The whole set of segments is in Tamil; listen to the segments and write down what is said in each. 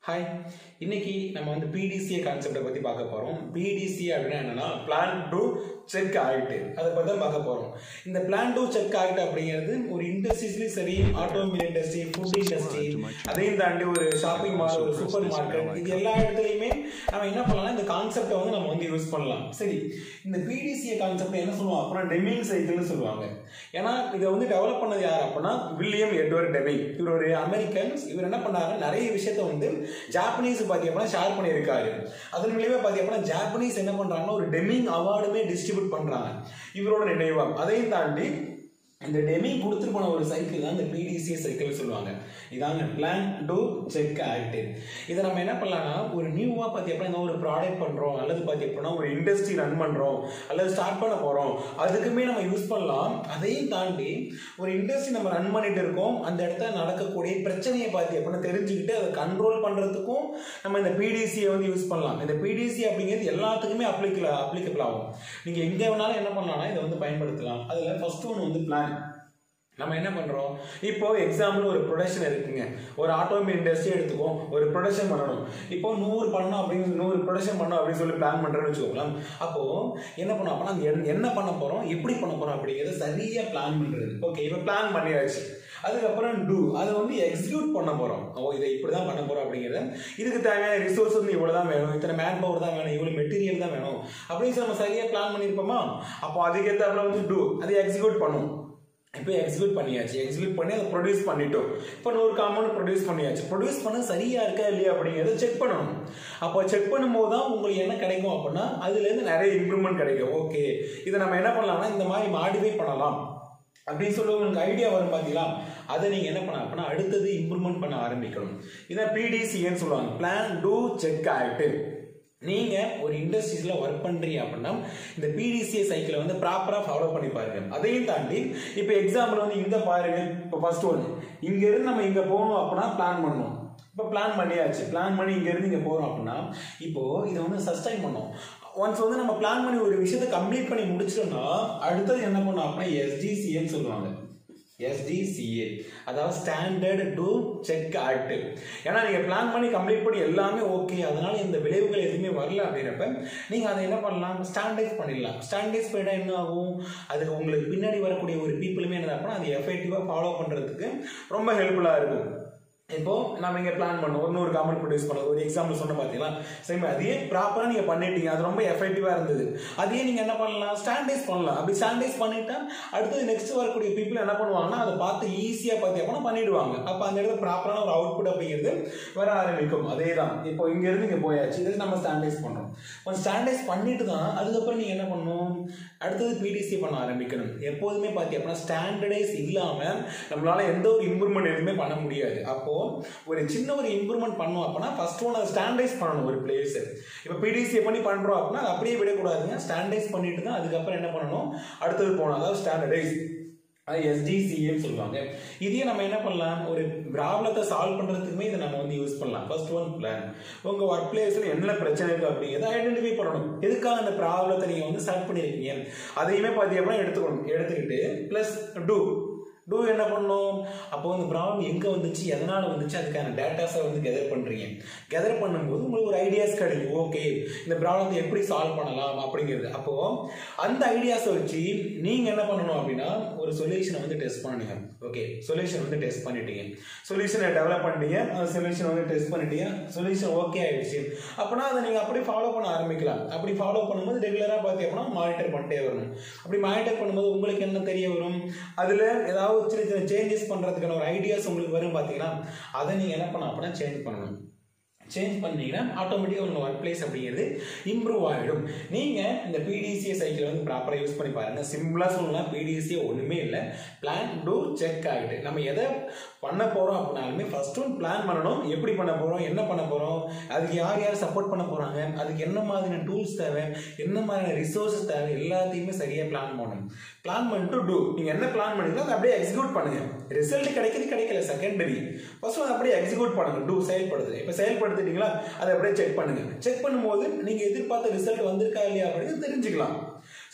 ஹாய், இன்னைக்கு நம்ம வந்து பிடிசிஏ கான்செப்டை பற்றி பார்க்க போகிறோம். பிடிசிஏ அப்படின்னா என்னன்னா பிளான் டு செக் ஆக்ட், அதை பற்றி தான் பார்க்க போகிறோம். இந்த பிளான் டு செக் ஆக்ட் அப்படிங்கிறது ஒரு இண்டஸ்ட்ரீஸ்லையும் சரி, ஆட்டோமொபைல் இண்டஸ்ட்ரி, ஃபுட் இண்டஸ்ட்ரி, அதையும் தாண்டி ஒரு ஷாப்பிங் மால், ஒரு சூப்பர் மார்க்கெட், இது எல்லா இடத்துலையுமே நம்ம என்ன பண்ணலாம், இந்த கான்செப்டை வந்து நம்ம வந்து யூஸ் பண்ணலாம். சரி, இந்த பிடிசிஏ கான்செப்ட் என்ன சொல்லுவாங்க அப்புறம் டெமிங் சைக்கிள்னு சொல்லுவாங்க. ஏன்னா இதை வந்து டெவலப் பண்ணது யார் அப்படின்னா வில்லியம் எட்வர்ட் டெமிங். இவர் ஒரு அமெரிக்கன்ஸ். இவர் என்ன பண்ணாரு, நிறைய விஷயத்த வந்து ஜாப்பனீஸ் பார்த்தீங்கன்னா ஷேர் பண்ணியிருக்காரு. அதன் விளைவாக பார்த்தீங்கன்னா ஜாப்பனீஸ் என்ன பண்றாங்கன்னா ஒரு டெமிங் அவார்டுமே டிஸ்ட்ரிபியூட் பண்றாங்க இவரோட நினைவாக. அதையும் தாண்டி இந்த டெமிங் கொடுத்துட்டு போன ஒரு சைக்கிள் தான் இந்த பிடிசிஏ சைக்கிள் சொல்லுவாங்க. இதாங்க பிளான் டு செக் ஆக்ட். இதை நம்ம என்ன பண்ணலாம்னா ஒரு நியூவா பார்த்தீங்கன்னா ஒரு ப்ராடக்ட் பண்றோம், அல்லது பார்த்தீங்கன்னா ஒரு இண்டஸ்ட்ரி ரன் பண்றோம், அல்லது ஸ்டார்ட் பண்ண போறோம், அதுக்குமே நம்ம யூஸ் பண்ணலாம். அதையும் தாண்டி ஒரு இண்டஸ்ட்ரி நம்ம ரன் பண்ணிட்டு இருக்கோம், அந்த இடத்துல நடக்கக்கூடிய பிரச்சனையை பார்த்தீங்கன்னா தெரிஞ்சுக்கிட்டு அதை கண்ட்ரோல் பண்றதுக்கும் நம்ம இந்த பிடிசியை வந்து யூஸ் பண்ணலாம். இந்த பிடிசி அப்படிங்கிறது எல்லாத்துக்குமே அப்ளிகபிள் ஆகும். நீங்க எங்க வேணாலும் என்ன பண்ணலாம்னா இதை வந்து பயன்படுத்தலாம். அதுல ஃபர்ஸ்ட் ஒன்று வந்து பிளான். நம்ம என்ன பண்றோம், இப்போ எக்ஸாம்பிள் ஒரு ப்ரொடக்ஷன் இருக்குங்க, ஒரு ஆட்டோமொபைல் இண்டஸ்ட்ரி எடுத்துக்கோம், ஒரு ப்ரொடக்ஷன் பண்ணணும். இப்போ 100 பண்ணணும் அப்படின்னு 100 ப்ரொடக்ஷன் பண்ணணும் அப்படின்னு சொல்லி பிளான் பண்றேன்னு வச்சுக்கோங்களேன். அப்போ என்ன பண்ணோம் அப்படின்னா அந்த என்ன பண்ண போறோம், எப்படி பண்ண போறோம் அப்படிங்கிறத சரியா பிளான் பண்றது. ஓகே, இப்போ பிளான் பண்ணியாச்சு. அதுக்கப்புறம் டூ, அதை வந்து எக்ஸிக்யூட் பண்ண போறோம். இதை இப்படிதான் பண்ண போறோம் அப்படிங்கிறத, இதுக்கு தேவையான ரிசோர்ஸ் வந்து இவ்வளவுதான் வேணும், இத்தனை மேன் பவர் தான் வேணும், இவ்வளவு மெட்டீரியல் தான் வேணும் அப்படின்னு சொல்லி நம்ம சரியா பிளான் பண்ணிருப்போமா. அப்போ அதுக்கேற்ற வந்து டூ, அதை எக்ஸிக்யூட் பண்ணும். இப்போ எக்ஸிக்யூட் பண்ணியாச்சு, எக்ஸிக்யூட் பண்ணி அதை ப்ரொடியூஸ் பண்ணிட்டோம். இப்போ 100 காம்பவுண்ட் ப்ரொடியூஸ் பண்ணியாச்சு. ப்ரொடியூஸ் பண்ண சரியா இருக்கா இல்லையா அப்படிங்கிறத செக் பண்ணணும். அப்போ செக் பண்ணும்போது தான் உங்களுக்கு என்ன கிடைக்கும் அப்படின்னா அதுலேருந்து நிறைய இம்ப்ரூவ்மெண்ட் கிடைக்கும். ஓகே, இதை நம்ம என்ன பண்ணலாம்னா இந்த மாதிரி மாடிஃபை பண்ணலாம் அப்படின்னு சொல்லி உங்களுக்கு ஐடியா வரும் பார்த்தீங்களா. அதை நீங்கள் என்ன பண்ண அப்படின்னா அடுத்தது இம்ப்ரூவ்மெண்ட் பண்ண ஆரம்பிக்கணும். இதை பிடிசின்னு சொல்லுவாங்க, பிளான் டு செக் ஆக்ட். நீங்க ஒரு இண்டஸ்ட்ரீஸ்ல ஒர்க் பண்றீங்க அப்படின்னா இந்த பிடிசிஏ சைக்கிளை வந்து ப்ராப்பரா ஃபாலோ பண்ணி பாருங்க. அதையும் தாண்டி இப்போ எக்ஸாம்பிள் வந்து இங்க பாருங்க, இப்போ ஃபர்ஸ்ட் ஒன் இங்க இருந்து நம்ம இங்க போகணும் அப்படின்னா பிளான் பண்ணணும். இப்போ பிளான் பண்ணியாச்சு, பிளான் பண்ணி இங்க இருந்து இங்க போறோம் அப்படின்னா இப்போ இதை வந்து சஸ்டைன் பண்ணோம். ஒன்ஸ் வந்து நம்ம பிளான் பண்ணி ஒரு விஷயத்தை கம்ப்ளீட் பண்ணி முடிச்சிட்டோம்னா அடுத்தது என்ன பண்ணோம் அப்படின்னா எஸ்டிசிஏன்னு சொல்லுவாங்க. SDCA, அதாவது ஸ்டாண்டர்ட் டு செக் ஆக்ட். ஏன்னா நீங்க பிளான் பண்ணி கம்ப்ளீட் பண்ணி எல்லாமே ஓகே, அதனால இந்த விளைவுகள் எதுவுமே வரல அப்படின்றப்ப நீங்க அதை என்ன பண்ணலாம், ஸ்டாண்டர்டைஸ் பண்ணிடலாம். ஸ்டாண்டர்டைஸ் பண்ணிட்டா என்ன ஆகும், அதுக்கு உங்களுக்கு பின்னாடி வரக்கூடிய ஒரு பீப்புளுமே என்ன அப்படின்னா அது எஃபெக்டிவா ஃபாலோ பண்றதுக்கு ரொம்ப ஹெல்ப்ஃபுல்லா இருக்கும். இப்போ நம்ம இங்க பிளான் பண்ணோம், ஒரு 100 காம்பவுண்ட் ப்ரொடியூஸ் பண்ண ஒரு எக்ஸாம்பிள் சொன்ன பார்த்தீங்களா. சரி, அதே ப்ராப்பரா நீங்க பண்ணிட்டீங்க, அது ரொம்ப எஃபெக்டிவா இருந்தது. அதே நீங்க என்ன பண்ணலாம், ஸ்டாண்டர்டைஸ் பண்ணலாம். அப்படி ஸ்டாண்டர்டைஸ் பண்ணிட்டா அடுத்தது நெக்ஸ்ட் வரக்கூடிய பீப்புள் என்ன பண்ணுவாங்கன்னா அதை பார்த்து ஈஸியா பார்த்தீங்கன்னா பண்ணிடுவாங்க. அப்ப அந்த இடத்துல ப்ராப்பரான ஒரு அவுட்புட் அப்படிங்கிறது வர ஆரம்பிக்கும். அதே தான் இப்போ இங்க இருந்து இங்க போயாச்சு, இது நம்ம ஸ்டாண்டர்டைஸ் பண்றோம். ஸ்டாண்டர்டைஸ் பண்ணிட்டு தான் அதுக்கப்புறம் நீங்க என்ன பண்ணணும், அடுத்தது பிடிசி பண்ண ஆரம்பிக்கணும். எப்போதுமே பார்த்தீங்கன்னா ஸ்டாண்டர்டைஸ் இல்லாம நம்மளால எந்த ஒரு இம்ப்ரூவ்மெண்ட் எதுவுமே பண்ண முடியாது. அப்போ ஒரு சின்ன ஒரு இம்ப்ரூவ்மெண்ட் பண்ணோம் அப்படின்னா ஃபர்ஸ்ட் ஒன் அதை ஸ்டாண்டர்டைஸ் பண்ணணும் ஒரு பிளேஸ். இப்போ பிடிசி பண்ணி பண்றோம் அப்படின்னா அது அப்படியே விடக்கூடாதுங்க, ஸ்டாண்டர்டைஸ் பண்ணிட்டு தான் அதுக்கப்புறம் என்ன பண்ணணும் அடுத்தது போகணும். அதாவது ஸ்டாண்டர்டைஸ், அது SDCன்னு சொல்லுவாங்க. இதையே நம்ம என்ன பண்ணலாம், ஒரு ப்ராப்ளத்தை சால்வ் பண்றதுக்குமே இதை நம்ம வந்து யூஸ் பண்ணலாம். First one plan. உங்க ஒர்க் பிளேஸ்ல என்ன பிரச்சனை இருக்கு அப்படிங்கிறத ஐடென்டிஃபை பண்ணணும். எதுக்காக அந்த ப்ராப்ளத்தை நீங்க வந்து ஸ்டார்ட் பண்ணிருக்கீங்க அதையுமே பார்த்தீங்கன்னா எடுத்துக்கிட்டு பிளஸ் டூ என்ன பண்ணணும், அப்போ அந்த ப்ராப்ளம் எங்க வந்துச்சு, எதனால வந்துச்சு, அதுக்கான டேட்டாஸை வந்து கெதர் பண்றீங்க. கெதர் பண்ணும்போது உங்களுக்கு ஒரு ஐடியாஸ் கிடைக்கும். ஓகே, இந்த ப்ராப்ளத்தை எப்படி சால்வ் பண்ணலாம் அப்படிங்கிறது. அப்போ அந்த ஐடியாஸை வச்சு நீங்க என்ன பண்ணணும் அப்படின்னா ஒரு சொல்யூஷனை வந்து டெஸ்ட் பண்ணுங்க. ஓகே, சொல்யூஷன் வந்து டெஸ்ட் பண்ணிட்டீங்க, சொல்யூஷனை டெவலப் பண்ணிட்டீங்க, சொல்யூஷன் வந்து டெஸ்ட் பண்ணிட்டீங்க, சொல்யூஷன் ஓகே ஆயிடுச்சு அப்படின்னா அதை நீங்க அப்படி ஃபாலோ பண்ண ஆரம்பிக்கலாம். அப்படி ஃபாலோ பண்ணும்போது ரெகுலரா பார்த்தீங்கன்னா மானிட்டர் பண்ணிட்டே வரணும். அப்படி மானிட்டர் பண்ணும்போது உங்களுக்கு என்ன தெரிய வரும், அதுல ஏதாவது சின்ன சின்ன சேஞ்சஸ் பண்றதுக்கான ஒரு ஐடியாஸ் உங்களுக்கு வரும் பாத்தீங்கன்னா, அதை நீங்க என்ன பண்ணணும் அப்படின்னா சேஞ்ச் பண்ணணும். சேஞ்ச் பண்ணீங்கன்னா ஆட்டோமேட்டிக்காக உங்கள் ஒர்க் பிளேஸ் அப்படிங்கிறது இம்ப்ரூவ் ஆகிடும். நீங்கள் இந்த பிடிசிஏ சைக்கிள் வந்து ப்ராப்பராக யூஸ் பண்ணி பாருங்கள். சிம்பிளாக சொல்லலாம், பிடிசிஏ ஒன்றுமே இல்லை, பிளான் டு செக் ஆகிட்டு. நம்ம எதை பண்ண போகிறோம் அப்படின்னாலுமே ஃபர்ஸ்ட் ஒன் பிளான் பண்ணணும். எப்படி பண்ண போகிறோம், என்ன பண்ண போகிறோம், அதுக்கு யார் யார் சப்போர்ட் பண்ண போகிறாங்க, அதுக்கு என்ன மாதிரியான டூல்ஸ் தேவை, என்ன மாதிரியான ரிசோர்ஸஸ் தேவை, எல்லாத்தையுமே சரியாக பிளான் பண்ணணும். பிளான் பண்ணிட்டு டூ, நீங்கள் என்ன பிளான் பண்ணீங்களோ அதை அப்படியே எக்ஸிக்யூட் பண்ணுங்க. ரிசல்ட் கிடைக்கல செகண்டரி, ஃபர்ஸ்ட் ஒன் அப்படியே எக்ஸிக்யூட் பண்ணுங்க. டூ செயல்படுது, இப்போ செயல்படுத்திட்டீங்களா அதை அப்படியே செக் பண்ணுங்க. செக் பண்ணும்போது நீங்க எதிர்பார்த்த ரிசல்ட் வந்திருக்கா இல்லையா அப்படின்னு தெரிஞ்சுக்கலாம்.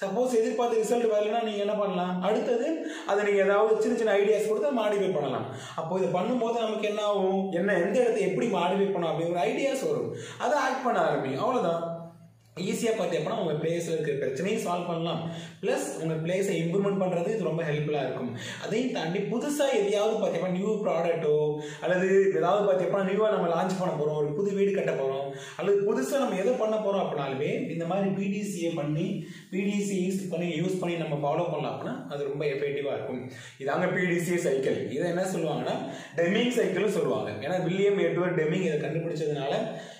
சப்போஸ் எதிர்பார்த்த ரிசல்ட் வரலன்னா நீங்கள் என்ன பண்ணலாம், அடுத்தது அதை நீங்கள் ஏதாவது சின்ன சின்ன ஐடியாஸ் கொடுத்து மாடிஃபை பண்ணலாம். அப்போ இதை பண்ணும்போது நமக்கு என்ன ஆகும், எந்த இடத்த எப்படி மாடிஃபை பண்ணணும் அப்படி ஒரு ஐடியாஸ் வரும், அதை ஆக்ட் பண்ண ஆரம்பிக்கும். அவ்வளோதான். ஈஸியாக பார்த்தீங்கன்னா உங்கள் பிளேஸில் இருக்கிற பிரச்சனையும் சால்வ் பண்ணலாம், ப்ளஸ் உங்கள் பிளேஸை இம்ப்ரூவ்மெண்ட் பண்ணுறது இது ரொம்ப ஹெல்ப்ஃபுல்லாக இருக்கும். அதையும் தாண்டி புதுசாக எதையாவது பார்த்தீங்கன்னா நியூ ப்ராடக்ட்டோ அல்லது ஏதாவது பார்த்தீங்கன்னா நியூவாக நம்ம லான்ச் பண்ண போகிறோம், ஒரு புது வீடு கட்ட போகிறோம், அல்லது புதுசாக நம்ம எதை பண்ண போகிறோம் அப்படின்னாலுமே இந்த மாதிரி பிடிசியை பண்ணி பிடிசி யூஸ் பண்ணி நம்ம ஃபாலோ பண்ணலாம் அப்படின்னா அது ரொம்ப எஃபெக்டிவாக இருக்கும். இதாங்க பிடிசி சைக்கிள். இதை என்ன சொல்லுவாங்கன்னா டெமிங் சைக்கிள்னு சொல்லுவாங்க. ஏன்னா வில்லியம் எட்வர்ட் டெமிங் இதை கண்டுபிடிச்சதுனால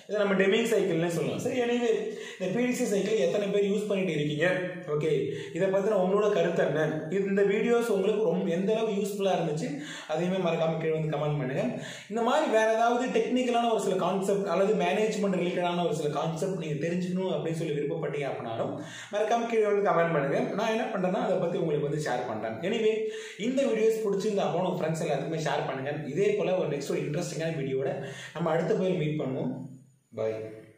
இதை நம்ம டெமிங் சைக்கிள்னு சொல்லுவோம். சரி, எனவே இந்த பிடிசி சைக்கிள் எத்தனை பேர் யூஸ் பண்ணிட்டு இருக்கீங்க, ஓகே, இதை பற்றின உங்களோட கருத்து என்ன, இந்த வீடியோஸ் உங்களுக்கு ரொம்ப எந்த அளவுக்கு யூஸ்ஃபுல்லாக இருந்துச்சு அதையுமே மறக்காம கீழே வந்து கமெண்ட் பண்ணுங்க. இந்த மாதிரி வேற ஏதாவது டெக்னிக்கலான ஒரு சில கான்செப்ட் அல்லது மேனேஜ்மெண்ட் ரிலேட்டடான ஒரு சில கான்செப்ட் நீங்கள் தெரிஞ்சுக்கணும் அப்படின்னு சொல்லி விருப்பப்பட்டீங்க அப்படின்னாலும் மறக்காம கீழே வந்து கமெண்ட் பண்ணுங்க. நான் என்ன பண்ணுறேன்னா அதை பற்றி உங்களுக்கு வந்து ஷேர் பண்ணுறேன். எனிவே இந்த வீடியோஸ் பிடிச்சிருந்தா அப்போ உங்கள் ஃப்ரெண்ட்ஸ் எல்லாத்துக்குமே ஷேர் பண்ணுங்க. இதே போல் ஒரு நெக்ஸ்ட் ஒரு இன்ட்ரெஸ்டிங்கான வீடியோட நம்ம அடுத்த போய் மீட் பண்ணுவோம். Bye.